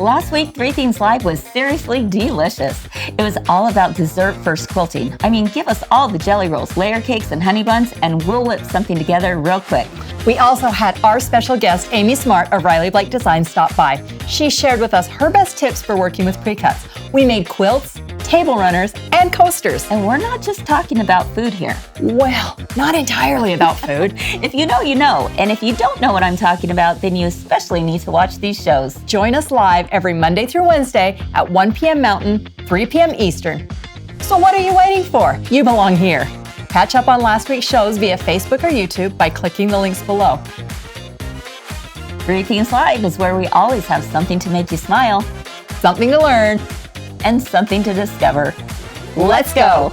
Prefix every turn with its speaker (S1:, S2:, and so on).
S1: Last week, Three Things Live was seriously delicious. It was all about dessert-first quilting. I mean, give us all the jelly rolls, layer cakes, and honey buns, and we'll whip something together real quick.
S2: We also had our special guest, Amy Smart of Riley Blake Design, stop by. She shared with us her best tips for working with pre-cuts. We made quilts, table runners, and coasters.
S1: And we're not just talking about food here.
S2: Well, not entirely about food.
S1: If you know, you know. And if you don't know what I'm talking about, then you especially need to watch these shows.
S2: Join us live every Monday through Wednesday at 1 p.m. Mountain, 3 p.m. Eastern. So what are you waiting for? You belong here. Catch up on last week's shows via Facebook or YouTube by clicking the links below.
S1: Three Things Live is where we always have something to make you smile,
S2: Something to learn,
S1: and something to discover.
S2: Let's go!